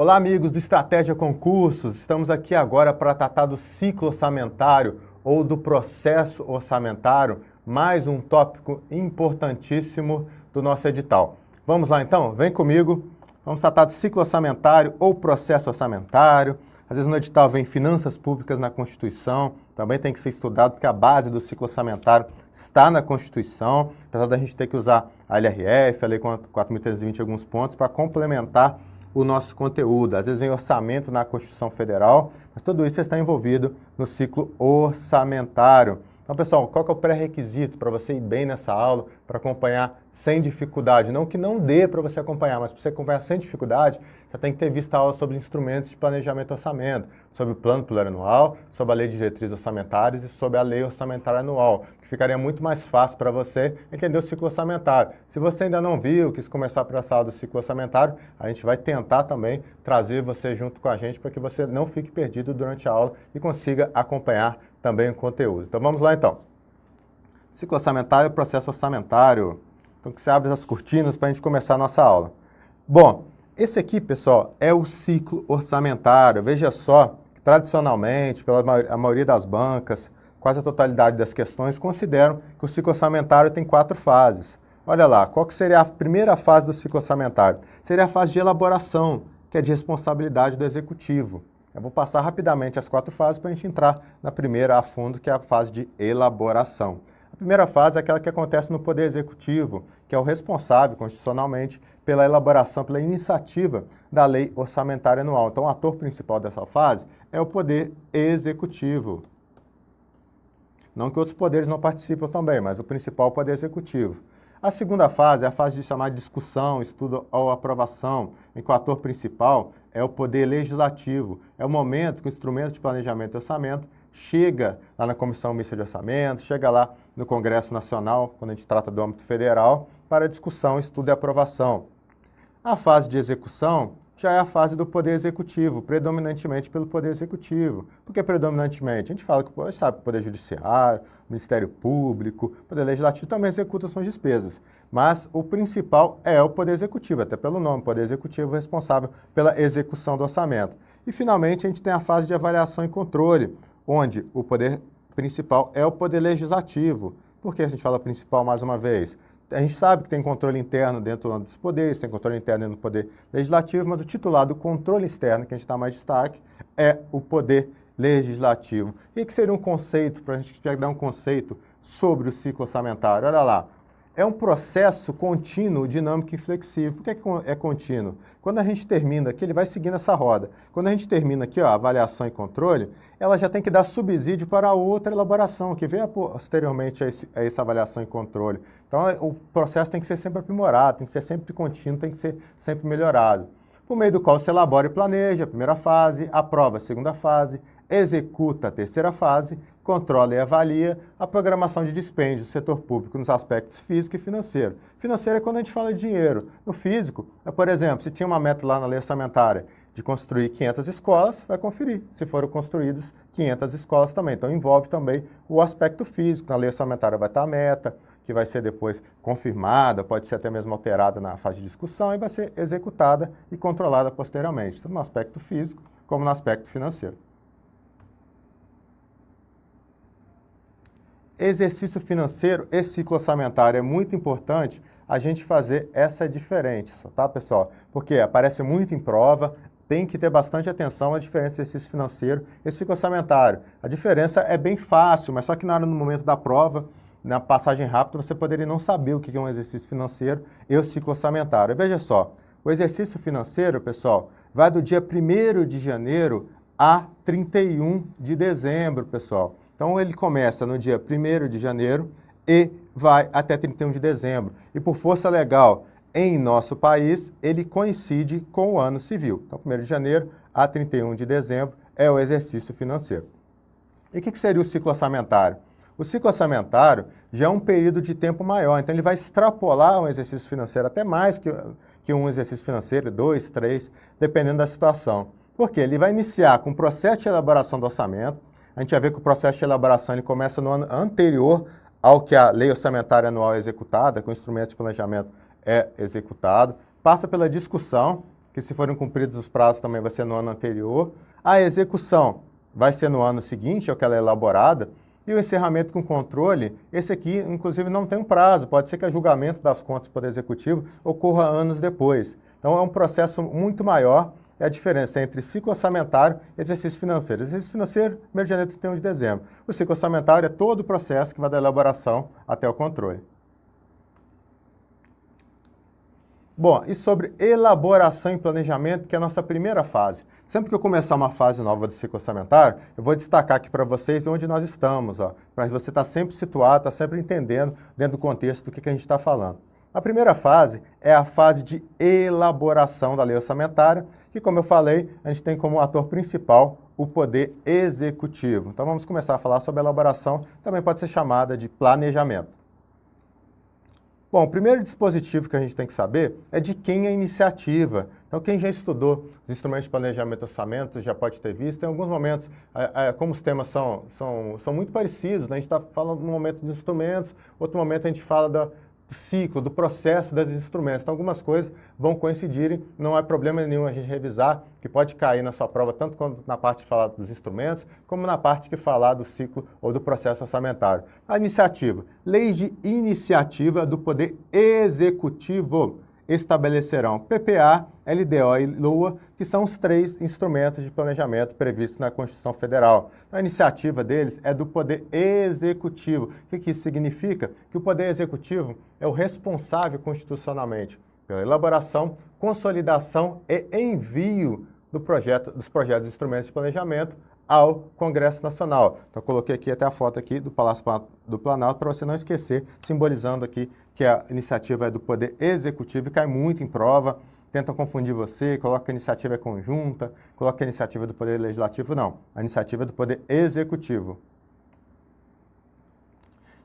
Olá, amigos do Estratégia Concursos. Estamos aqui agora para tratar do ciclo orçamentário ou do processo orçamentário, mais um tópico importantíssimo do nosso edital. Vamos lá então? Vem comigo. Vamos tratar do ciclo orçamentário ou processo orçamentário. Às vezes no edital vem finanças públicas na Constituição, também tem que ser estudado porque a base do ciclo orçamentário está na Constituição, apesar da gente ter que usar a LRF, a Lei 4.320 alguns pontos para complementar o nosso conteúdo. Às vezes vem orçamento na Constituição Federal, mas tudo isso está envolvido no ciclo orçamentário. Então, pessoal, qual que é o pré-requisito para você ir bem nessa aula, para acompanhar sem dificuldade? Não que não dê para você acompanhar, mas para você acompanhar sem dificuldade, você tem que ter visto a aula sobre instrumentos de planejamento e orçamento, sobre o plano plurianual, sobre a lei de diretrizes orçamentárias e sobre a lei orçamentária anual, que ficaria muito mais fácil para você entender o ciclo orçamentário. Se você ainda não viu, quis começar por essa aula do ciclo orçamentário, a gente vai tentar também trazer você junto com a gente para que você não fique perdido durante a aula e consiga acompanhar também o conteúdo. Então vamos lá então. Ciclo orçamentário e processo orçamentário. Então que você abre as cortinas para a gente começar a nossa aula. Bom, esse aqui, pessoal, é o ciclo orçamentário. Veja só, tradicionalmente, pela maioria das bancas, quase a totalidade das questões, consideram que o ciclo orçamentário tem 4 fases. Olha lá, qual que seria a primeira fase do ciclo orçamentário? Seria a fase de elaboração, que é de responsabilidade do executivo. Eu vou passar rapidamente as 4 fases para a gente entrar na primeira a fundo, que é a fase de elaboração. A primeira fase é aquela que acontece no Poder Executivo, que é o responsável constitucionalmente pela elaboração, pela iniciativa da Lei Orçamentária Anual. Então, o ator principal dessa fase é o Poder Executivo. Não que outros poderes não participam também, mas o principal é o Poder Executivo. A segunda fase é a fase de chamar de discussão, estudo ou aprovação, em que o ator principal é o Poder Legislativo. É o momento que o instrumento de planejamento e orçamento chega lá na Comissão Mista de Orçamento, chega lá no Congresso Nacional, quando a gente trata do âmbito federal, para discussão, estudo e aprovação. A fase de execução já é a fase do Poder Executivo, predominantemente pelo Poder Executivo. Por que predominantemente? A gente fala que sabe, o Poder Judiciário, o Ministério Público, o Poder Legislativo também executa suas despesas. Mas o principal é o Poder Executivo, até pelo nome, Poder Executivo responsável pela execução do orçamento. E, finalmente, a gente tem a fase de avaliação e controle, onde o poder principal é o Poder Legislativo. Por que a gente fala principal mais uma vez? A gente sabe que tem controle interno dentro dos poderes, tem controle interno dentro do Poder Legislativo, mas o titular do controle externo, que a gente dá mais destaque, é o Poder Legislativo. E que seria um conceito, para a gente dar um conceito sobre o ciclo orçamentário? Olha lá, é um processo contínuo, dinâmico e flexível. Por que é contínuo? Quando a gente termina aqui, ele vai seguindo essa roda. Quando a gente termina aqui, ó, a avaliação e controle, ela já tem que dar subsídio para outra elaboração, que vem posteriormente a essa avaliação e controle. Então, o processo tem que ser sempre aprimorado, tem que ser sempre contínuo, tem que ser sempre melhorado. Por meio do qual se elabora e planeja a primeira fase, aprova a segunda fase, executa a terceira fase, controla e avalia a programação de dispêndio do setor público nos aspectos físico e financeiro. Financeiro é quando a gente fala de dinheiro. No físico, por exemplo, se tinha uma meta lá na lei orçamentária de construir 500 escolas, vai conferir se foram construídas 500 escolas também. Então, envolve também o aspecto físico. Na lei orçamentária vai estar a meta, que vai ser depois confirmada, pode ser até mesmo alterada na fase de discussão e vai ser executada e controlada posteriormente, tanto no aspecto físico como no aspecto financeiro. Exercício financeiro e ciclo orçamentário. É muito importante a gente fazer essa diferença, tá, pessoal? Porque aparece muito em prova, tem que ter bastante atenção à diferença do exercício financeiro e ciclo orçamentário. A diferença é bem fácil, mas só que no momento da prova, na passagem rápida, você poderia não saber o que é um exercício financeiro e o ciclo orçamentário. Veja só, o exercício financeiro, pessoal, vai do dia 1º de janeiro a 31 de dezembro, pessoal. Então, ele começa no dia 1º de janeiro e vai até 31 de dezembro. E por força legal, em nosso país, ele coincide com o ano civil. Então, 1º de janeiro a 31 de dezembro é o exercício financeiro. E o que seria o ciclo orçamentário? O ciclo orçamentário já é um período de tempo maior, então ele vai extrapolar um exercício financeiro até mais que um exercício financeiro, 2, 3, dependendo da situação. Por quê? Ele vai iniciar com o processo de elaboração do orçamento. A gente vai ver que o processo de elaboração ele começa no ano anterior ao que a lei orçamentária anual é executada, que o instrumento de planejamento é executado, passa pela discussão, que se forem cumpridos os prazos também vai ser no ano anterior. A execução vai ser no ano seguinte, é o que ela é elaborada. E o encerramento com controle, esse aqui, inclusive, não tem um prazo. Pode ser que o julgamento das contas do Poder Executivo ocorra anos depois. Então, é um processo muito maior. É a diferença entre ciclo orçamentário e exercício financeiro. Exercício financeiro, 1º de janeiro e 31 de dezembro. O ciclo orçamentário é todo o processo que vai da elaboração até o controle. Bom, e sobre elaboração e planejamento, que é a nossa primeira fase. Sempre que eu começar uma fase nova do ciclo orçamentário, eu vou destacar aqui para vocês onde nós estamos, para você estar sempre situado, estar sempre entendendo dentro do contexto do que a gente está falando. A primeira fase é a fase de elaboração da lei orçamentária, que, como eu falei, a gente tem como ator principal o Poder Executivo. Então vamos começar a falar sobre a elaboração, também pode ser chamada de planejamento. Bom, o primeiro dispositivo que a gente tem que saber é de quem é a iniciativa. Então, quem já estudou os instrumentos de planejamento e orçamento já pode ter visto. Em alguns momentos, como os temas são muito parecidos, né? A gente está falando no momento dos instrumentos, outro momento a gente fala do ciclo, do processo dos instrumentos. Então, algumas coisas vão coincidirem, não é problema nenhum a gente revisar, que pode cair na sua prova, tanto quanto na parte de falar dos instrumentos, como na parte que falar do ciclo ou do processo orçamentário. A iniciativa. Leis de iniciativa do Poder Executivo estabelecerão PPA, LDO e LOA, que são os 3 instrumentos de planejamento previstos na Constituição Federal. A iniciativa deles é do Poder Executivo. O que isso significa? Que o Poder Executivo é o responsável constitucionalmente pela elaboração, consolidação e envio dos projetos de instrumentos de planejamento ao Congresso Nacional. Então, eu coloquei aqui até a foto aqui do Palácio do Planalto para você não esquecer, simbolizando aqui que a iniciativa é do Poder Executivo e cai muito em prova. Tentam confundir você, coloca que a iniciativa é conjunta, coloca que a iniciativa é do Poder Legislativo. Não, a iniciativa é do Poder Executivo.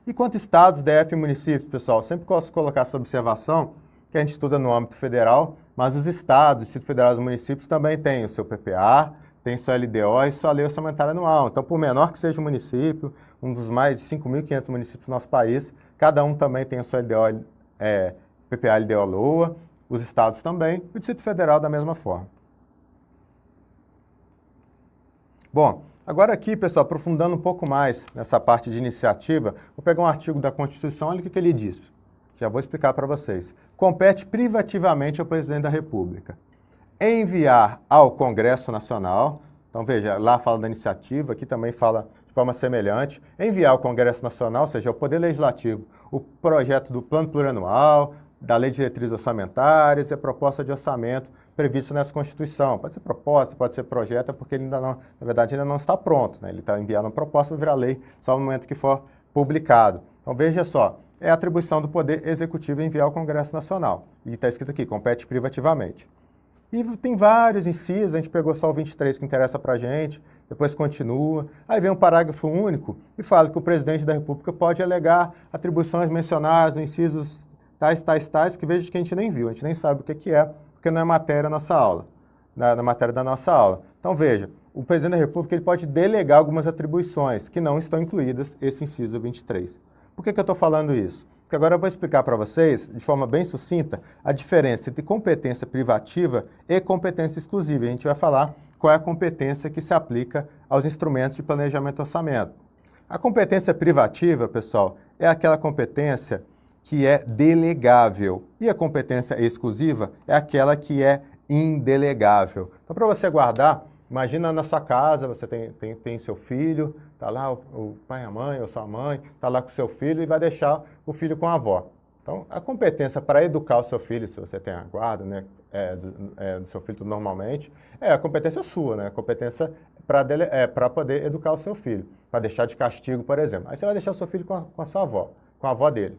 E quanto estados, DF e municípios, pessoal? Sempre gosto de colocar essa observação, que a gente estuda no âmbito federal, mas os estados, Distrito Federal e os municípios também têm o seu PPA, tem sua LDO e sua lei orçamentária anual. Então, por menor que seja o município, um dos mais de 5.500 municípios do nosso país, cada um também tem a sua LDO, PPA, LDO, LOA, os estados também, e o Distrito Federal da mesma forma. Bom, agora aqui, pessoal, aprofundando um pouco mais nessa parte de iniciativa, vou pegar um artigo da Constituição, olha o que ele diz. Já vou explicar para vocês. Compete privativamente ao Presidente da República enviar ao Congresso Nacional, então veja, lá fala da iniciativa, aqui também fala de forma semelhante, enviar ao Congresso Nacional, ou seja, ao Poder Legislativo, o projeto do Plano Plurianual, da Lei de Diretrizes Orçamentárias e a proposta de orçamento prevista nessa Constituição. Pode ser proposta, pode ser projeto, porque ele ainda não, na verdade, ainda não está pronto, né? Ele está enviando uma proposta para virar lei só no momento que for publicado. Então veja só, é a atribuição do Poder Executivo enviar ao Congresso Nacional. E está escrito aqui, compete privativamente. E tem vários incisos, a gente pegou só o 23 que interessa para a gente, depois continua. Aí vem um parágrafo único e fala que o Presidente da República pode alegar atribuições mencionadas no incisos tais, que veja que a gente nem viu, a gente nem sabe o que é, porque não é matéria da nossa aula, na matéria da nossa aula. Então veja, o Presidente da República ele pode delegar algumas atribuições que não estão incluídas esse inciso 23. Por que eu estou falando isso? Porque agora eu vou explicar para vocês, de forma bem sucinta, a diferença entre competência privativa e competência exclusiva. A gente vai falar qual é a competência que se aplica aos instrumentos de planejamento e orçamento. A competência privativa, pessoal, é aquela competência que é delegável. E a competência exclusiva é aquela que é indelegável. Então, para você guardar, imagina na sua casa, você tem seu filho, está lá o pai e a mãe, ou sua mãe, está lá com o seu filho e vai deixar o filho com a avó. Então, a competência para educar o seu filho, se você tem a guarda, né, do seu filho normalmente, é a competência sua, né, a competência para poder educar o seu filho, para deixar de castigo, por exemplo. Aí você vai deixar o seu filho com a sua avó, com a avó dele.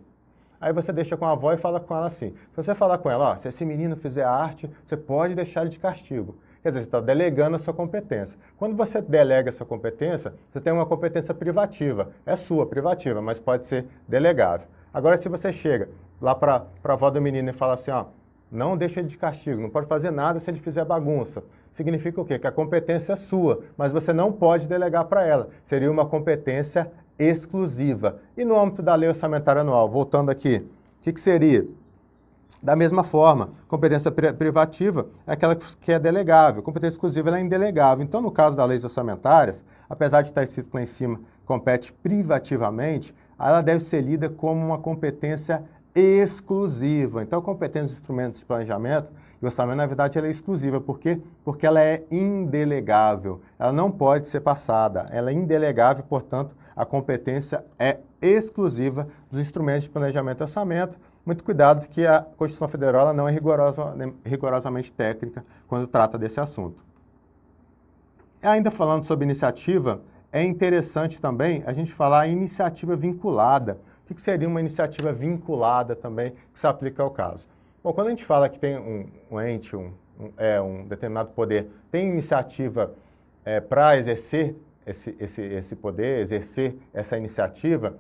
Aí você deixa com a avó e fala com ela assim, se você falar com ela, ó, se esse menino fizer arte, você pode deixar ele de castigo. Quer dizer, você está delegando a sua competência. Quando você delega a sua competência, você tem uma competência privativa. É sua, privativa, mas pode ser delegável. Agora, se você chega lá para a avó do menino e fala assim, ó, não deixa ele de castigo, não pode fazer nada se ele fizer bagunça. Significa o quê? Que a competência é sua, mas você não pode delegar para ela. Seria uma competência exclusiva. E no âmbito da Lei Orçamentária Anual, voltando aqui, o que seria? Da mesma forma, competência privativa é aquela que é delegável, competência exclusiva ela é indelegável. Então, no caso das leis orçamentárias, apesar de estar escrito lá em cima, compete privativamente, ela deve ser lida como uma competência exclusiva. Então, a competência dos instrumentos de planejamento e orçamento, na verdade, ela é exclusiva. Por quê? Porque ela é indelegável. Ela não pode ser passada. Ela é indelegável, portanto, a competência é exclusiva dos instrumentos de planejamento e orçamento. Muito cuidado que a Constituição Federal ela não é rigorosamente técnica quando trata desse assunto. Ainda falando sobre iniciativa, é interessante também a gente falar em iniciativa vinculada. O que seria uma iniciativa vinculada também que se aplica ao caso? Bom, quando a gente fala que tem um ente, um determinado poder, tem iniciativa para exercer esse poder, exercer essa iniciativa,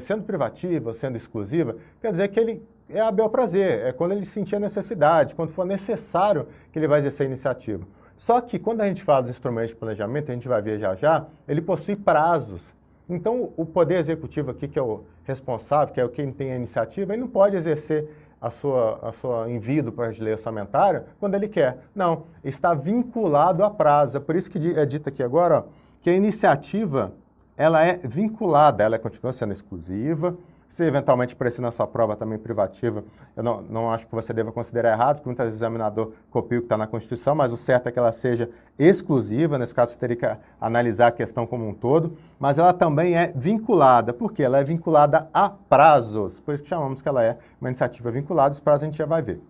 sendo privativa, sendo exclusiva, quer dizer que ele é a bel prazer, é quando ele sentir a necessidade, quando for necessário que ele vai exercer a iniciativa. Só que quando a gente fala dos instrumentos de planejamento, a gente vai ver já, ele possui prazos. Então, o poder executivo aqui, que é o responsável, que é quem tem a iniciativa, ele não pode exercer a sua envio do projeto de lei orçamentária quando ele quer. Não, está vinculado a prazo. É por isso que é dito aqui agora, ó, que a iniciativa ela é vinculada, ela continua sendo exclusiva. Se eventualmente aparecer na sua prova também privativa, eu não acho que você deva considerar errado, porque muitas vezes o examinador copia o que está na Constituição, mas o certo é que ela seja exclusiva, nesse caso você teria que analisar a questão como um todo, mas ela também é vinculada, porque ela é vinculada a prazos, por isso que chamamos que ela é uma iniciativa vinculada, os prazos a gente já vai ver.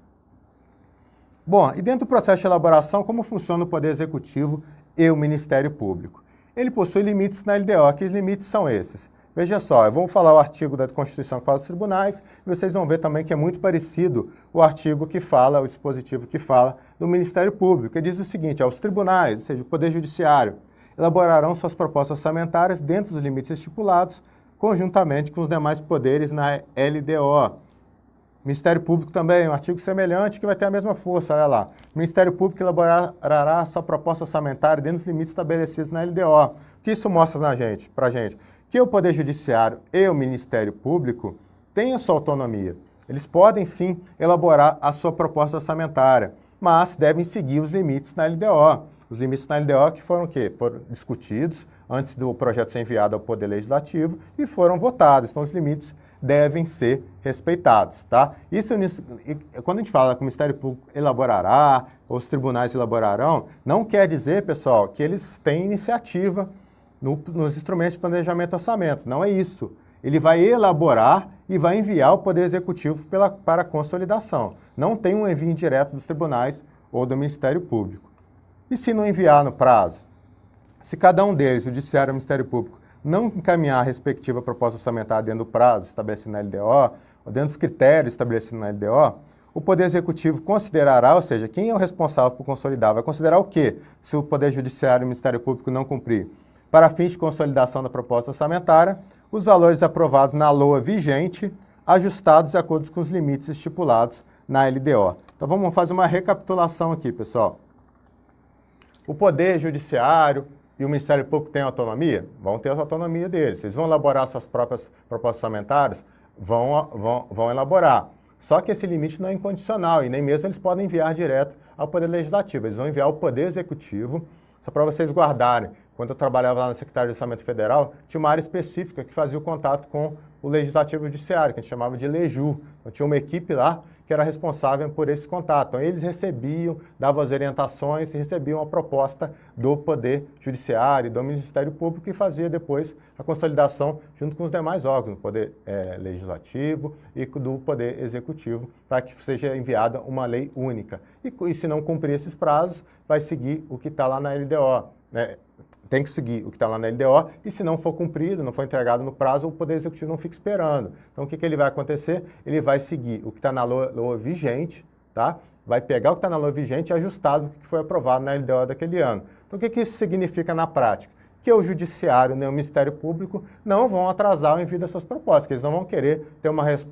Bom, e dentro do processo de elaboração, como funciona o Poder Executivo e o Ministério Público? Ele possui limites na LDO, que os limites são esses. Veja só, eu vou falar o artigo da Constituição que fala dos tribunais, e vocês vão ver também que é muito parecido o artigo que fala, o dispositivo que fala do Ministério Público, que diz o seguinte, os tribunais, ou seja, o Poder Judiciário, elaborarão suas propostas orçamentárias dentro dos limites estipulados, conjuntamente com os demais poderes na LDO. Ministério Público também, um artigo semelhante que vai ter a mesma força, olha lá. O Ministério Público elaborará sua proposta orçamentária dentro dos limites estabelecidos na LDO. O que isso mostra pra gente? Que o Poder Judiciário e o Ministério Público têm a sua autonomia. Eles podem, sim, elaborar a sua proposta orçamentária, mas devem seguir os limites na LDO. Os limites na LDO que foram o quê? Foram discutidos antes do projeto ser enviado ao Poder Legislativo e foram votados. Então, os limites devem ser respeitados, tá? Isso, quando a gente fala que o Ministério Público elaborará, ou os tribunais elaborarão, não quer dizer, pessoal, que eles têm iniciativa nos instrumentos de planejamento e orçamento. Não é isso. Ele vai elaborar e vai enviar ao Poder Executivo para consolidação. Não tem um envio direto dos tribunais ou do Ministério Público. E se não enviar no prazo? Se cada um deles, o Judiciário e o Ministério Público, não encaminhar a respectiva proposta orçamentária dentro do prazo estabelecido na LDO, ou dentro dos critérios estabelecidos na LDO, o Poder Executivo considerará, ou seja, quem é o responsável por consolidar, vai considerar o quê se o Poder Judiciário e o Ministério Público não cumprir? Para fins de consolidação da proposta orçamentária, os valores aprovados na LOA vigente, ajustados de acordo com os limites estipulados na LDO. Então vamos fazer uma recapitulação aqui, pessoal. O Poder Judiciário e o Ministério Público têm autonomia? Vão ter a autonomia deles. Eles vão elaborar suas próprias propostas orçamentárias? Vão elaborar. Só que esse limite não é incondicional e nem mesmo eles podem enviar direto ao Poder Legislativo. Eles vão enviar ao Poder Executivo, só para vocês guardarem. Quando eu trabalhava lá na Secretaria de Orçamento Federal, tinha uma área específica que fazia o contato com o Legislativo e o Judiciário, que a gente chamava de LEJU. Então tinha uma equipe lá que era responsável por esse contato. Então eles recebiam, davam as orientações e recebiam a proposta do Poder Judiciário e do Ministério Público e fazia depois a consolidação junto com os demais órgãos, do Poder Legislativo e do Poder Executivo, para que seja enviada uma lei única. E se não cumprir esses prazos, vai seguir o que está lá na LDO, né? Tem que seguir o que está lá na LDO e se não for cumprido, não for entregado no prazo, o Poder Executivo não fica esperando. Então, o que ele vai acontecer? Ele vai seguir o que está na LOA vigente, tá? Vai pegar o que está na LOA vigente e ajustado o que foi aprovado na LDO daquele ano. Então, o que isso significa na prática? Que o Judiciário nem o Ministério Público não vão atrasar o envio dessas propostas, que eles não vão querer ter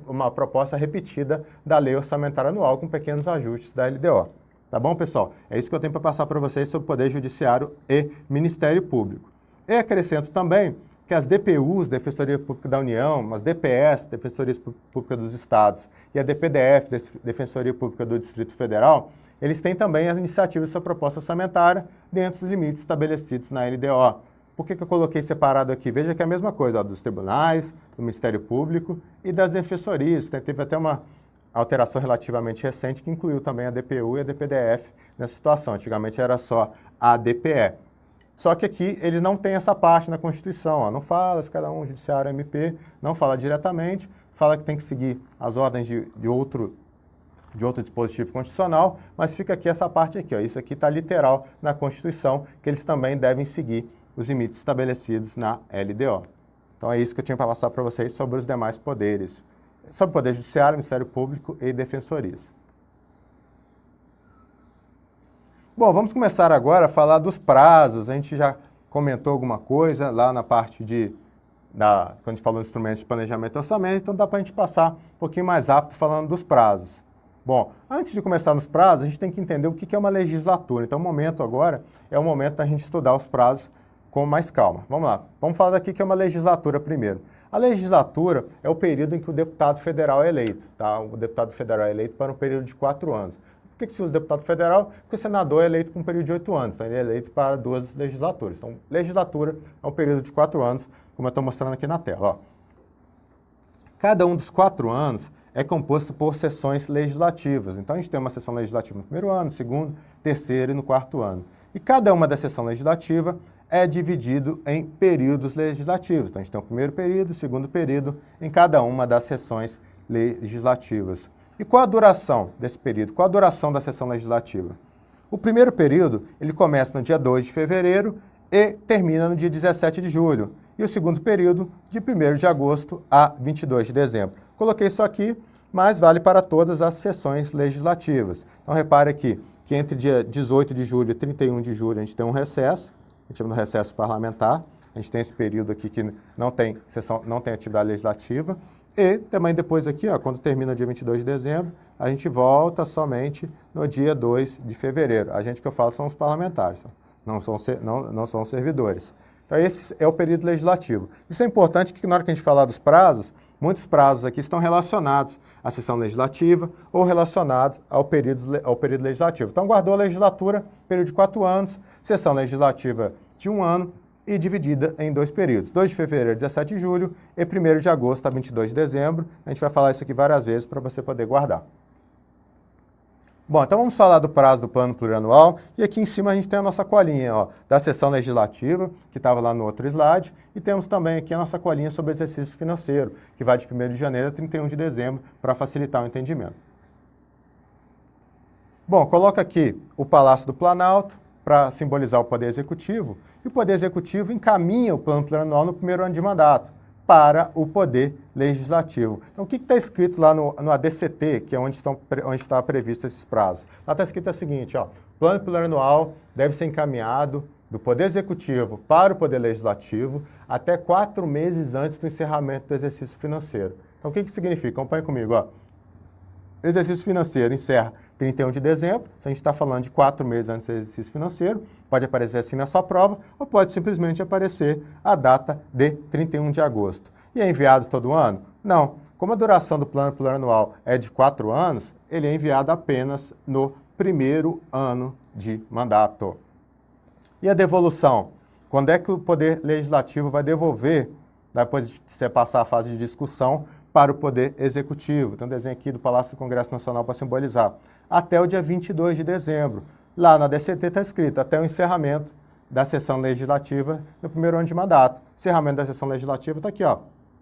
uma proposta repetida da Lei Orçamentária Anual com pequenos ajustes da LDO. Tá bom, pessoal? É isso que eu tenho para passar para vocês sobre o Poder Judiciário e Ministério Público. E acrescento também que as DPUs, Defensoria Pública da União, as DPS, Defensorias Públicas dos Estados, e a DPDF, Defensoria Pública do Distrito Federal, eles têm também as iniciativas de sua proposta orçamentária dentro dos limites estabelecidos na LDO. Por que eu coloquei separado aqui? Veja que é a mesma coisa, ó, dos tribunais, do Ministério Público e das defensorias. Teve até uma alteração relativamente recente que incluiu também a DPU e a DPDF nessa situação. Antigamente era só a DPE. Só que aqui ele não tem essa parte na Constituição. Ó, não fala se cada um judiciário MP, não fala diretamente, fala que tem que seguir as ordens de outro dispositivo constitucional, mas fica aqui essa parte aqui. Ó, isso aqui está literal na Constituição, que eles também devem seguir os limites estabelecidos na LDO. Então é isso que eu tinha para passar para vocês sobre os demais poderes. Sobre o Poder Judiciário, Ministério Público e Defensorias. Bom, vamos começar agora a falar dos prazos. A gente já comentou alguma coisa lá na parte quando a gente falou dos instrumentos de planejamento e orçamento, então dá para a gente passar um pouquinho mais rápido falando dos prazos. Bom, antes de começar nos prazos, a gente tem que entender o que é uma legislatura. Então o momento agora é o momento da gente estudar os prazos com mais calma. Vamos lá, vamos falar daqui que é uma legislatura primeiro. A legislatura é o período em que o deputado federal é eleito. Tá? O deputado federal é eleito para um período de 4 anos. Por que se usa deputado federal? Porque o senador é eleito por um período de 8 anos. Então ele é eleito para 2 legislaturas. Então, legislatura é um período de 4 anos, como eu estou mostrando aqui na tela. Ó. Cada um dos 4 anos é composto por sessões legislativas. Então a gente tem uma sessão legislativa no primeiro ano, no segundo, terceiro e no 4º ano. E cada uma da sessão legislativa é dividido em períodos legislativos. Então, a gente tem o primeiro período, o segundo período em cada uma das sessões legislativas. E qual a duração desse período? Qual a duração da sessão legislativa? O primeiro período, ele começa no dia 2 de fevereiro e termina no dia 17 de julho. E o segundo período, de 1º de agosto a 22 de dezembro. Coloquei isso aqui, mas vale para todas as sessões legislativas. Então, repare aqui que entre dia 18 de julho e 31 de julho a gente tem um recesso, a gente chama de recesso parlamentar, a gente tem esse período aqui que não tem sessão, não tem atividade legislativa, e também depois aqui, ó, quando termina o dia 22 de dezembro, a gente volta somente no dia 2 de fevereiro. A gente que eu falo são os parlamentares, não são servidores. Então esse é o período legislativo. Isso é importante que na hora que a gente falar dos prazos, muitos prazos aqui estão relacionados à sessão legislativa ou relacionados ao período legislativo. Então, guardou a legislatura, período de 4 anos, sessão legislativa de 1 ano e dividida em 2 períodos. 2 de fevereiro a 17 de julho e 1º de agosto a 22 de dezembro. A gente vai falar isso aqui várias vezes para você poder guardar. Bom, então vamos falar do prazo do plano plurianual, e aqui em cima a gente tem a nossa colinha, ó, da sessão legislativa, que estava lá no outro slide, e temos também aqui a nossa colinha sobre o exercício financeiro, que vai de 1º de janeiro a 31 de dezembro, para facilitar o entendimento. Bom, coloca aqui o Palácio do Planalto, para simbolizar o Poder Executivo, e o Poder Executivo encaminha o plano plurianual no primeiro ano de mandato, para o Poder Legislativo. Então, o que está escrito lá no ADCT, que é onde está previsto esses prazos? Lá está escrito o seguinte, ó, o plano plurianual deve ser encaminhado do Poder Executivo para o Poder Legislativo até 4 meses antes do encerramento do exercício financeiro. Então, o que significa? Acompanhe comigo. Ó. Exercício financeiro encerra 31 de dezembro, se a gente está falando de 4 meses antes do exercício financeiro, pode aparecer assim na sua prova, ou pode simplesmente aparecer a data de 31 de agosto. E é enviado todo ano? Não. Como a duração do plano plurianual é de 4 anos, ele é enviado apenas no primeiro ano de mandato. E a devolução? Quando é que o Poder Legislativo vai devolver, depois de você passar a fase de discussão, para o Poder Executivo? Tem um desenho aqui do Palácio do Congresso Nacional para simbolizar. Até o dia 22 de dezembro. Lá na DCT está escrito até o encerramento da sessão legislativa no primeiro ano de mandato. Encerramento da sessão legislativa está aqui, ó,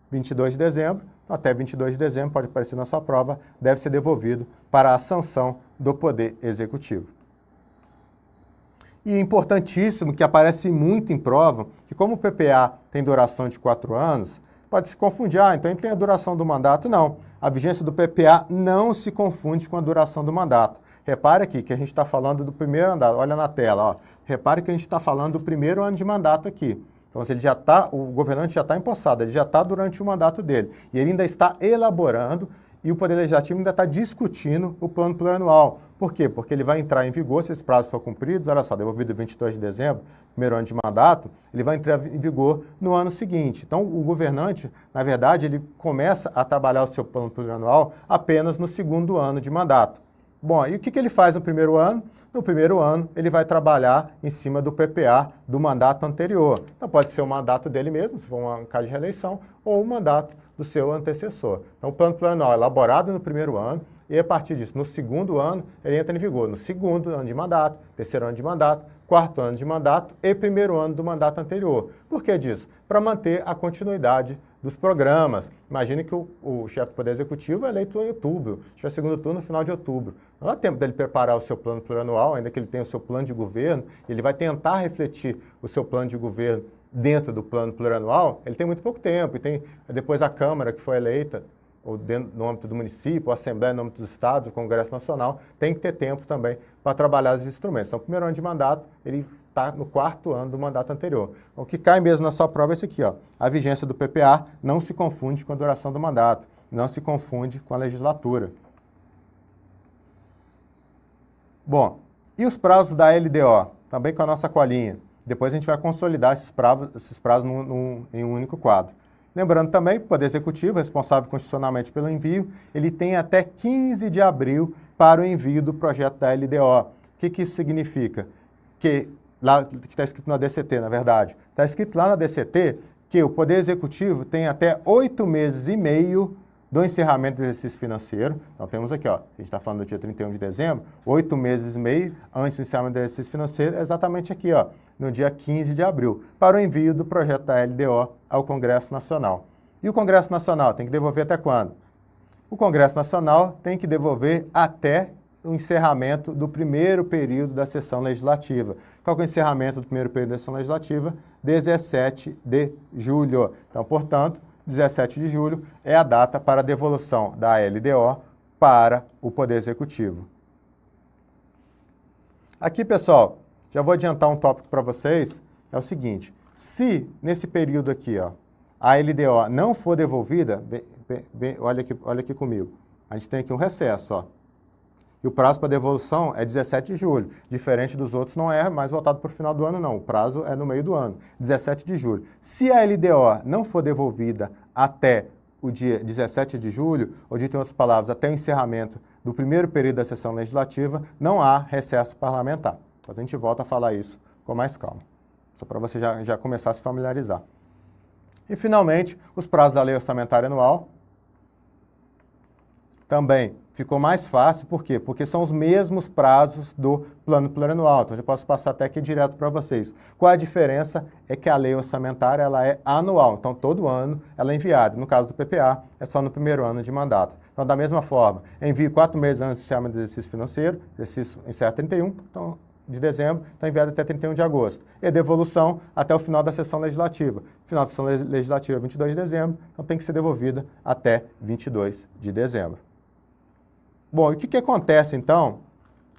22 de dezembro. Então, até 22 de dezembro, pode aparecer na sua prova, deve ser devolvido para a sanção do Poder Executivo. E importantíssimo, que aparece muito em prova, que como o PPA tem duração de 4 anos, pode se confundir, então ele tem a duração do mandato. Não, a vigência do PPA não se confunde com a duração do mandato. Repare aqui que a gente está falando do primeiro mandato, olha na tela, ó. Repare que a gente está falando do primeiro ano de mandato aqui. Então, se ele já está, o governante já está empossado, ele já está durante o mandato dele. E ele ainda está elaborando e o Poder Legislativo ainda está discutindo o plano plurianual. Por quê? Porque ele vai entrar em vigor, se esses prazos forem cumpridos, olha só, devolvido 22 de dezembro, primeiro ano de mandato, ele vai entrar em vigor no ano seguinte. Então, o governante, na verdade, ele começa a trabalhar o seu plano plurianual apenas no segundo ano de mandato. Bom, e o que ele faz no primeiro ano? No primeiro ano, ele vai trabalhar em cima do PPA do mandato anterior. Então, pode ser o mandato dele mesmo, se for um caso de reeleição, ou o mandato do seu antecessor. Então, o plano plurianual é elaborado no primeiro ano, e a partir disso, no segundo ano, ele entra em vigor. No segundo ano de mandato, terceiro ano de mandato, quarto ano de mandato e primeiro ano do mandato anterior. Por que disso? Para manter a continuidade dos programas. Imagine que o chefe do Poder Executivo é eleito em outubro, tiver segundo turno no final de outubro. Não dá tempo dele preparar o seu plano plurianual, ainda que ele tenha o seu plano de governo, ele vai tentar refletir o seu plano de governo dentro do plano plurianual, ele tem muito pouco tempo, e tem depois a Câmara que foi eleita, ou no âmbito do município, a Assembleia no âmbito dos Estados, o Congresso Nacional, tem que ter tempo também para trabalhar os instrumentos. Então, o primeiro ano de mandato, ele está no quarto ano do mandato anterior. O que cai mesmo na sua prova é esse aqui, ó. A vigência do PPA não se confunde com a duração do mandato, não se confunde com a legislatura. Bom, e os prazos da LDO? Também com a nossa colinha. Depois a gente vai consolidar esses prazos em um único quadro. Lembrando também, o Poder Executivo, responsável constitucionalmente pelo envio, ele tem até 15 de abril para o envio do projeto da LDO. O que isso significa? Que está escrito na DCT, na verdade. Está escrito lá na DCT que o Poder Executivo tem até 8 meses e meio do encerramento do exercício financeiro. Então, temos aqui, ó, a gente está falando do dia 31 de dezembro, 8 meses e meio antes do encerramento do exercício financeiro, exatamente aqui, ó, no dia 15 de abril, para o envio do projeto da LDO ao Congresso Nacional. E o Congresso Nacional tem que devolver até quando? O Congresso Nacional tem que devolver até o encerramento do primeiro período da sessão legislativa. Qual que é o encerramento do primeiro período da sessão legislativa? 17 de julho. Então, portanto, 17 de julho é a data para a devolução da LDO para o Poder Executivo. Aqui, pessoal, já vou adiantar um tópico para vocês, é o seguinte, se nesse período aqui, ó, a LDO não for devolvida, olha aqui comigo, a gente tem aqui um recesso, ó, e o prazo para devolução é 17 de julho. Diferente dos outros, não é mais voltado para o final do ano, não. O prazo é no meio do ano, 17 de julho. Se a LDO não for devolvida até o dia 17 de julho, ou dito em outras palavras, até o encerramento do primeiro período da sessão legislativa, não há recesso parlamentar. Mas a gente volta a falar isso com mais calma. Só para você já começar a se familiarizar. E, finalmente, os prazos da Lei Orçamentária Anual. Também ficou mais fácil, por quê? Porque são os mesmos prazos do plano plurianual. Então, eu posso passar até aqui direto para vocês. Qual a diferença? É que a lei orçamentária ela é anual, então todo ano ela é enviada. No caso do PPA, é só no primeiro ano de mandato. Então, da mesma forma, envio 4 meses antes do encerramento do exercício financeiro, exercício encerra 31 de dezembro, está enviado até 31 de agosto. E a devolução até o final da sessão legislativa. Final da sessão legislativa é 22 de dezembro, então tem que ser devolvida até 22 de dezembro. Bom, e o que acontece, então,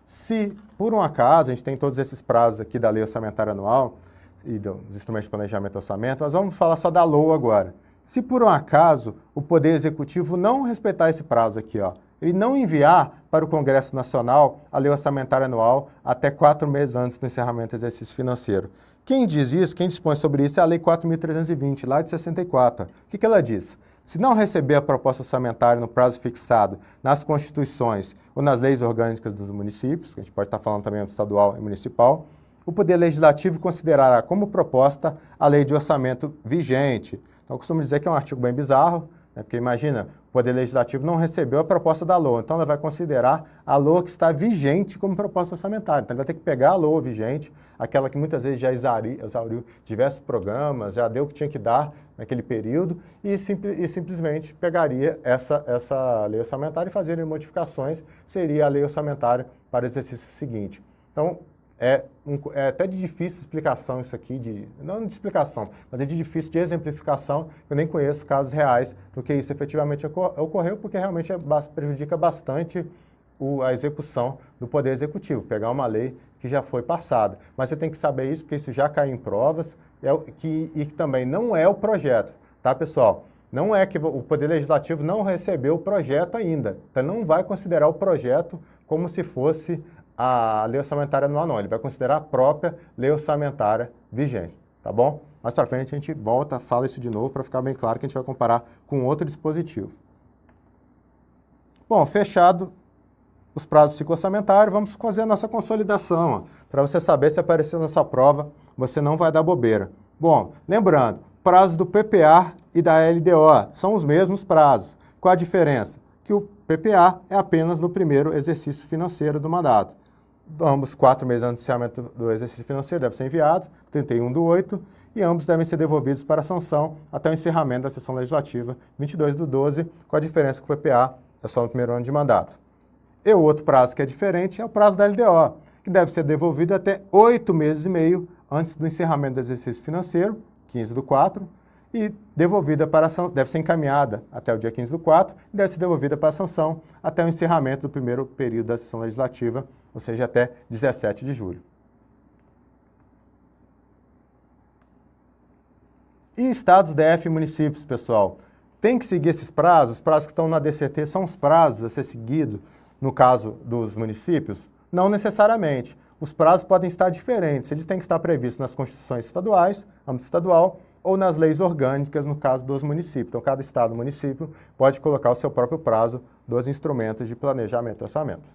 se, por um acaso, a gente tem todos esses prazos aqui da Lei Orçamentária Anual e dos instrumentos de planejamento e orçamento, nós vamos falar só da LOA agora. Se, por um acaso, o Poder Executivo não respeitar esse prazo aqui, ó, ele não enviar para o Congresso Nacional a Lei Orçamentária Anual até 4 meses antes do encerramento do exercício financeiro. Quem diz isso, quem dispõe sobre isso é a Lei 4.320, lá de 64. O que ela diz? Se não receber a proposta orçamentária no prazo fixado nas constituições ou nas leis orgânicas dos municípios, que a gente pode estar falando também do estadual e municipal, o Poder Legislativo considerará como proposta a lei de orçamento vigente. Então, eu costumo dizer que é um artigo bem bizarro, né, porque imagina, o Poder Legislativo não recebeu a proposta da LOA, então ele vai considerar a LOA que está vigente como proposta orçamentária. Então, ele vai ter que pegar a LOA vigente, aquela que muitas vezes já exauriu diversos programas, já deu o que tinha que dar naquele período, e simplesmente pegaria essa lei orçamentária e fazer modificações, seria a lei orçamentária para o exercício seguinte. Então, é até de difícil explicação isso aqui, não de explicação, mas é de difícil de exemplificação. Eu nem conheço casos reais do que isso efetivamente ocorreu, porque realmente prejudica bastante a execução do Poder Executivo, pegar uma lei que já foi passada. Mas você tem que saber isso, porque isso já caiu em provas, e que também não é o projeto, tá, pessoal? Não é que o Poder Legislativo não recebeu o projeto ainda, então não vai considerar o projeto como se fosse a lei orçamentária anual, não. Ele vai considerar a própria lei orçamentária vigente, tá bom? Mais para frente a gente volta, fala isso de novo para ficar bem claro que a gente vai comparar com outro dispositivo. Bom, fechado os prazos do ciclo orçamentário, vamos fazer a nossa consolidação, para você saber se apareceu na sua prova, você não vai dar bobeira. Bom, lembrando, prazos do PPA e da LDO são os mesmos prazos. Qual a diferença? Que o PPA é apenas no primeiro exercício financeiro do mandato. Ambos 4 meses antes do iniciamento do exercício financeiro devem ser enviados, 31/8, e ambos devem ser devolvidos para sanção até o encerramento da sessão legislativa, 22/12, com a diferença que o PPA é só no primeiro ano de mandato. E o outro prazo que é diferente é o prazo da LDO, que deve ser devolvido até 8 meses e meio antes do encerramento do exercício financeiro, 15/4, e devolvida para deve ser encaminhada até o dia 15/4 e deve ser devolvida para a sanção até o encerramento do primeiro período da sessão legislativa, ou seja, até 17 de julho. E estados, DF e municípios, pessoal, tem que seguir esses prazos? Os prazos que estão na DCT são os prazos a ser seguidos no caso dos municípios? Não necessariamente. Os prazos podem estar diferentes. Eles têm que estar previstos nas constituições estaduais, âmbito estadual, ou nas leis orgânicas, no caso dos municípios. Então, cada estado e município pode colocar o seu próprio prazo dos instrumentos de planejamento e orçamento.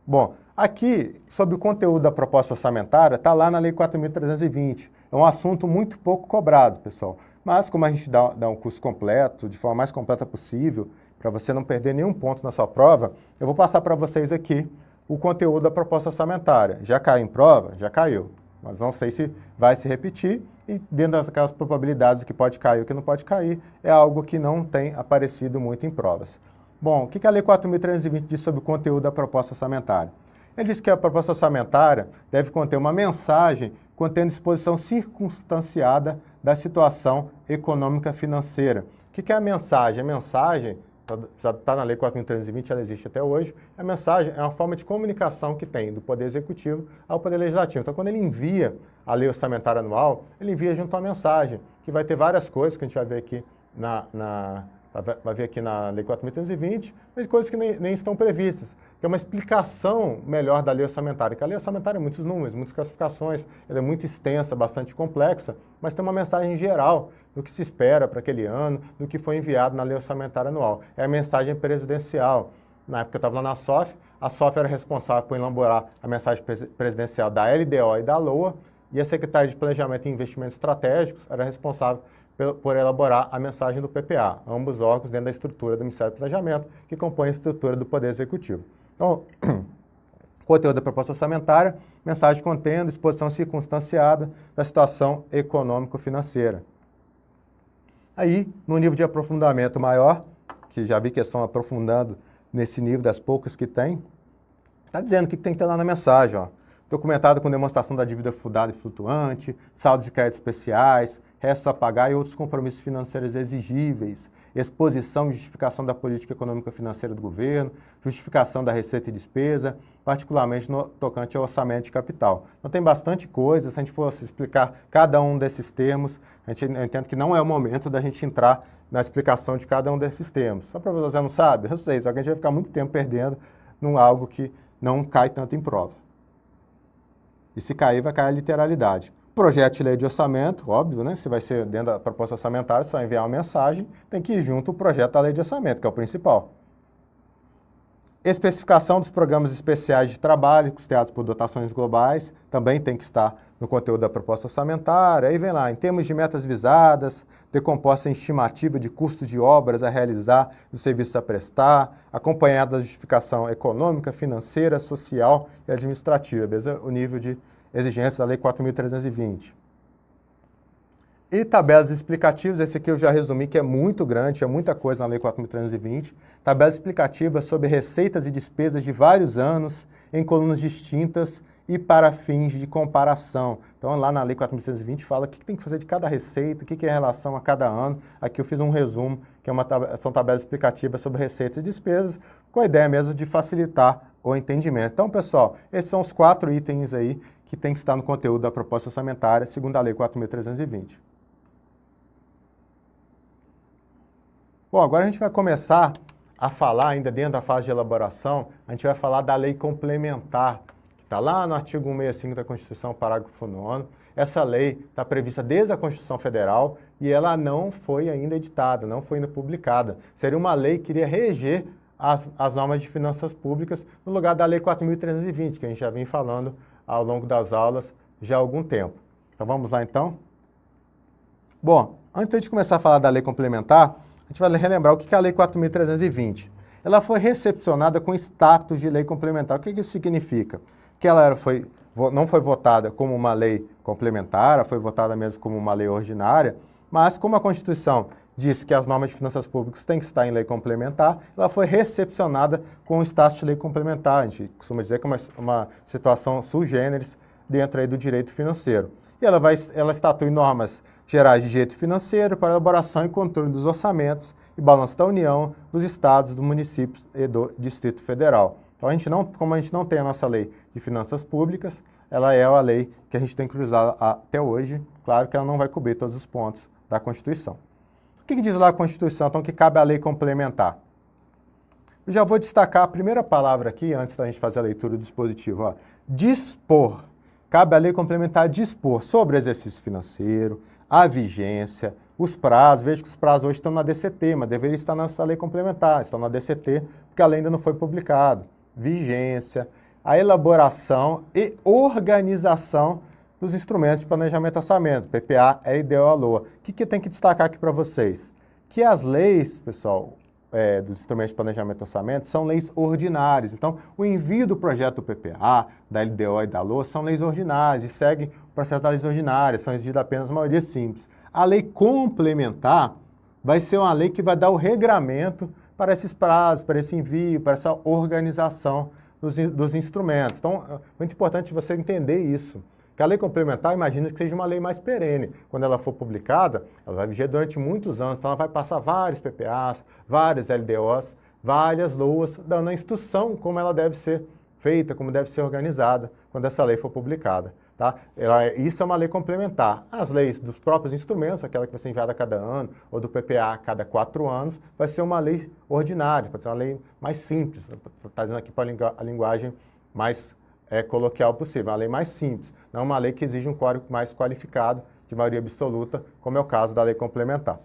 Bom, aqui, sobre o conteúdo da proposta orçamentária, está lá na Lei 4.320. É um assunto muito pouco cobrado, pessoal. Mas, como a gente dá um curso completo, de forma mais completa possível, para você não perder nenhum ponto na sua prova, eu vou passar para vocês aqui o conteúdo da proposta orçamentária. Já caiu em prova? Já caiu. Mas não sei se vai se repetir, e dentro daquelas probabilidades que pode cair ou que não pode cair, é algo que não tem aparecido muito em provas. Bom, o que a Lei 4.320 diz sobre o conteúdo da proposta orçamentária? Ele diz que a proposta orçamentária deve conter uma mensagem contendo exposição circunstanciada da situação econômica financeira. O que é a mensagem? A mensagem, já está na Lei 4.320, ela existe até hoje, a mensagem é uma forma de comunicação que tem do Poder Executivo ao Poder Legislativo. Então, quando ele envia a Lei Orçamentária Anual, ele envia junto uma mensagem, que vai ter várias coisas que a gente vai ver aqui vai ver aqui na Lei 4.320, mas coisas que nem estão previstas, que é uma explicação melhor da lei orçamentária, que a lei orçamentária é muitos números, muitas classificações, ela é muito extensa, bastante complexa, mas tem uma mensagem geral do que se espera para aquele ano, do que foi enviado na lei orçamentária anual. É a mensagem presidencial. Na época eu estava lá na SOF, a SOF era responsável por elaborar a mensagem presidencial da LDO e da LOA, e a Secretaria de Planejamento e Investimentos Estratégicos era responsável por elaborar a mensagem do PPA, ambos órgãos dentro da estrutura do Ministério do Planejamento, que compõe a estrutura do Poder Executivo. Então, conteúdo da proposta orçamentária, mensagem contendo exposição circunstanciada da situação econômico-financeira. Aí, no nível de aprofundamento maior, que já vi que estão aprofundando nesse nível das poucas que tem, está dizendo o que tem que ter lá na mensagem, ó. Documentado com demonstração da dívida fundada e flutuante, saldos de créditos especiais, restos a pagar e outros compromissos financeiros exigíveis, exposição e justificação da política econômica e financeira do governo, justificação da receita e despesa, particularmente no tocante ao orçamento de capital. Então tem bastante coisa, se a gente fosse explicar cada um desses termos, eu entendo que não é o momento da gente entrar na explicação de cada um desses termos. Só para você não sabe, eu sei, só que a gente vai ficar muito tempo perdendo num algo que não cai tanto em prova. E se cair, vai cair a literalidade. Projeto de lei de orçamento, óbvio, né? Se vai ser dentro da proposta orçamentária, você vai enviar uma mensagem, tem que ir junto o projeto da lei de orçamento, que é o principal. Especificação dos programas especiais de trabalho, custeados por dotações globais, também tem que estar no conteúdo da proposta orçamentária. Aí vem lá, em termos de metas visadas, decomposta em estimativa de custos de obras a realizar, dos serviços a prestar, acompanhada da justificação econômica, financeira, social e administrativa, beleza? O nível de exigência da Lei 4.320. E tabelas explicativas, esse aqui eu já resumi que é muito grande, é muita coisa na Lei 4.320. Tabelas explicativas sobre receitas e despesas de vários anos, em colunas distintas e para fins de comparação. Então, lá na Lei 4.320 fala o que tem que fazer de cada receita, o que é em relação a cada ano. Aqui eu fiz um resumo, que são tabelas explicativas sobre receitas e despesas, com a ideia mesmo de facilitar o entendimento. Então, pessoal, esses são os 4 itens aí que tem que estar no conteúdo da proposta orçamentária, segundo a Lei 4.320. Bom, agora a gente vai começar a falar, ainda dentro da fase de elaboração, a gente vai falar da lei complementar, que está lá no artigo 165 da Constituição, parágrafo 9º. Essa lei está prevista desde a Constituição Federal e ela não foi ainda editada, não foi ainda publicada. Seria uma lei que iria reger as normas de finanças públicas no lugar da Lei 4.320, que a gente já vem falando ao longo das aulas já há algum tempo. Então vamos lá então? Bom, antes de começar a falar da lei complementar, a gente vai relembrar o que é a Lei 4.320. Ela foi recepcionada com status de lei complementar. O que isso significa? Que ela não foi votada como uma lei complementar, ela foi votada mesmo como uma lei ordinária, mas como a Constituição diz que as normas de finanças públicas têm que estar em lei complementar, ela foi recepcionada com o status de lei complementar. A gente costuma dizer que é uma situação sui generis dentro aí do direito financeiro. E ela estatui normas gerais de direito financeiro para elaboração e controle dos orçamentos e balanço da União, dos estados, dos municípios e do Distrito Federal. Então, como a gente não tem a nossa lei de finanças públicas, ela é a lei que a gente tem que usar até hoje. Claro que ela não vai cobrir todos os pontos da Constituição. O que diz lá a Constituição, então, que cabe à lei complementar? Eu já vou destacar a primeira palavra aqui, antes da gente fazer a leitura do dispositivo. Ó. Dispor. Cabe à lei complementar dispor sobre o exercício financeiro, a vigência, os prazos. Veja que os prazos hoje estão na DCT, mas deveria estar nessa lei complementar. Estão na DCT, porque a lei ainda não foi publicada. Vigência, a elaboração e organização dos instrumentos de planejamento e orçamento, PPA, LDO, LOA. O que tem que destacar aqui para vocês? Que as leis, pessoal, dos instrumentos de planejamento e orçamento são leis ordinárias. Então, o envio do projeto do PPA, da LDO e da LOA são leis ordinárias e seguem o processo das leis ordinárias, são exigidas apenas maioria simples. A lei complementar vai ser uma lei que vai dar o regramento para esses prazos, para esse envio, para essa organização dos instrumentos. Então, é muito importante você entender isso. Que a lei complementar, imagina que seja uma lei mais perene. Quando ela for publicada, ela vai viger durante muitos anos, então ela vai passar vários PPAs, vários LDOs, várias LOAs, dando a instrução como ela deve ser feita, como deve ser organizada quando essa lei for publicada. Tá? Isso é uma lei complementar. As leis dos próprios instrumentos, aquela que vai ser enviada a cada ano, ou do PPA a cada 4 anos, vai ser uma lei ordinária, pode ser uma lei mais simples. Está dizendo aqui para a linguagem mais coloquial possível, uma lei mais simples, não uma lei que exige um quórum mais qualificado, de maioria absoluta, como é o caso da lei complementar.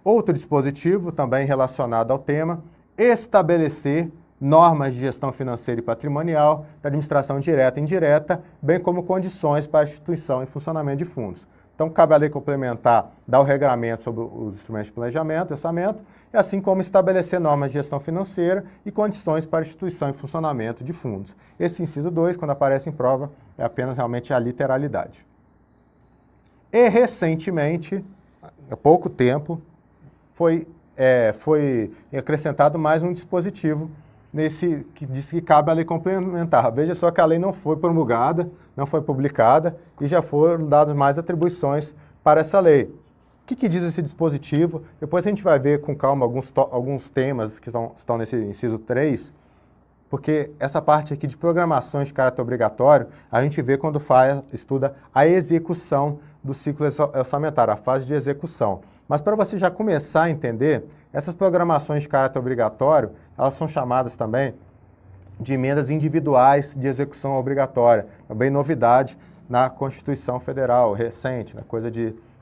Outro dispositivo, também relacionado ao tema, estabelecer normas de gestão financeira e patrimonial, da administração direta e indireta, bem como condições para a instituição e funcionamento de fundos. Então, cabe à lei complementar dar o regramento sobre os instrumentos de planejamento e orçamento, e assim como estabelecer normas de gestão financeira e condições para a instituição e funcionamento de fundos. Esse inciso 2, quando aparece em prova, é apenas realmente a literalidade. E recentemente, há pouco tempo, foi acrescentado mais um dispositivo que diz que cabe à lei complementar. Veja só que a lei não foi promulgada, não foi publicada e já foram dadas mais atribuições para essa lei. O que diz esse dispositivo? Depois a gente vai ver com calma alguns temas que estão nesse inciso 3, porque essa parte aqui de programações de caráter obrigatório, a gente vê quando estuda a execução do ciclo orçamentário, a fase de execução. Mas para você já começar a entender, essas programações de caráter obrigatório, elas são chamadas também de emendas individuais de execução obrigatória. Também novidade na Constituição Federal, recente, a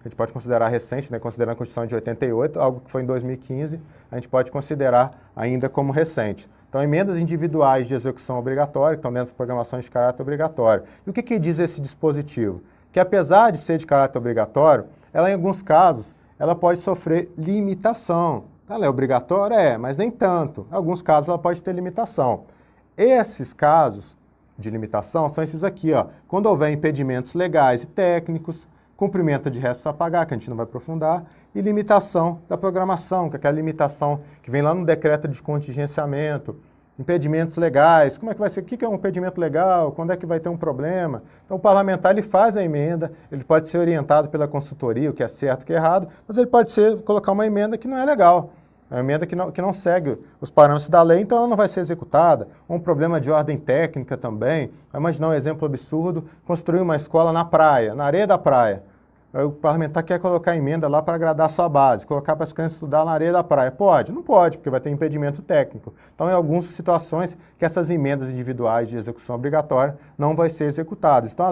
gente pode considerar recente, né, considerando a Constituição de 88, algo que foi em 2015, a gente pode considerar ainda como recente. Então, emendas individuais de execução obrigatória, que estão dentro das programações de caráter obrigatório. E o que diz esse dispositivo? Que apesar de ser de caráter obrigatório, ela em alguns casos, ela pode sofrer limitação. Ela é obrigatória? Mas nem tanto. Em alguns casos ela pode ter limitação. Esses casos de limitação são esses aqui, ó. Quando houver impedimentos legais e técnicos, cumprimento de restos a pagar, que a gente não vai aprofundar, e limitação da programação, que é aquela limitação que vem lá no decreto de contingenciamento, impedimentos legais, como é que vai ser, o que é um impedimento legal, quando é que vai ter um problema. Então o parlamentar ele faz a emenda, ele pode ser orientado pela consultoria, o que é certo, o que é errado, mas ele pode colocar uma emenda que não é legal, é uma emenda que não segue os parâmetros da lei, então ela não vai ser executada. Um problema de ordem técnica também, vai imaginar um exemplo absurdo, construir uma escola na praia, na areia da praia. o parlamentar quer colocar emenda lá para agradar a sua base, colocar para as crianças estudar na areia da praia. Pode? Não pode, porque vai ter impedimento técnico. Então, em algumas situações que essas emendas individuais de execução obrigatória não vão ser executadas. Então,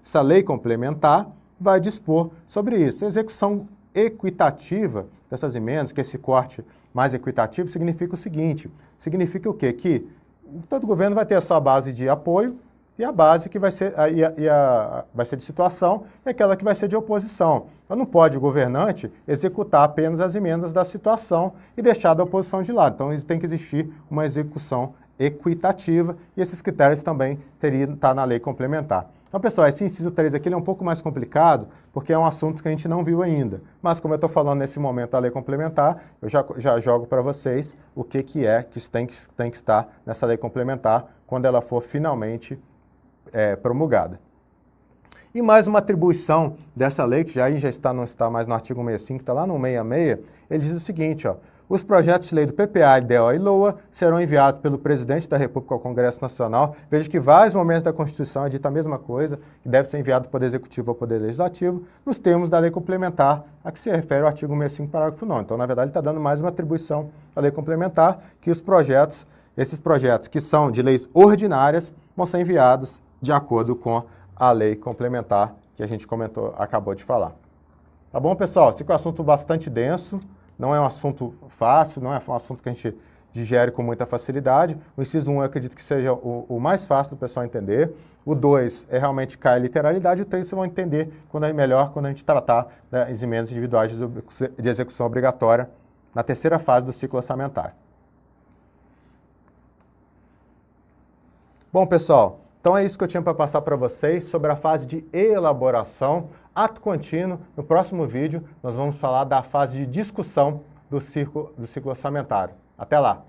essa lei complementar vai dispor sobre isso. A execução equitativa dessas emendas, que esse corte mais equitativo, significa o seguinte, significa o quê? Que todo governo vai ter a sua base de apoio e a base que vai ser, vai ser de situação e aquela que vai ser de oposição. Então não pode o governante executar apenas as emendas da situação e deixar da oposição de lado. Então tem que existir uma execução equitativa e esses critérios também teriam que estar na lei complementar. Então, pessoal, esse inciso 3 aqui é um pouco mais complicado, porque é um assunto que a gente não viu ainda. Mas, como eu estou falando nesse momento da lei complementar, eu já jogo para vocês o que tem que estar nessa lei complementar quando ela for finalmente promulgada. E mais uma atribuição dessa lei, que já não está mais no artigo 65, está lá no 66, ele diz o seguinte, ó, os projetos de lei do PPA, LDO e LOA serão enviados pelo presidente da República ao Congresso Nacional. Veja que vários momentos da Constituição é dita a mesma coisa, que deve ser enviado do Poder Executivo ao Poder Legislativo, nos termos da lei complementar, a que se refere ao artigo 65, parágrafo 9. Então, na verdade, ele está dando mais uma atribuição à lei complementar, que esses projetos que são de leis ordinárias, vão ser enviados de acordo com a lei complementar que a gente acabou de falar. Tá bom, pessoal? Esse é um assunto bastante denso, não é um assunto fácil, não é um assunto que a gente digere com muita facilidade. O inciso 1 eu acredito que seja o mais fácil do pessoal entender. O 2 é realmente cai a literalidade. O 3 vocês vão entender melhor quando a gente tratar das emendas individuais de execução obrigatória na terceira fase do ciclo orçamentário. Bom, pessoal, então é isso que eu tinha para passar para vocês sobre a fase de elaboração, ato contínuo. No próximo vídeo, nós vamos falar da fase de discussão do ciclo orçamentário. Até lá!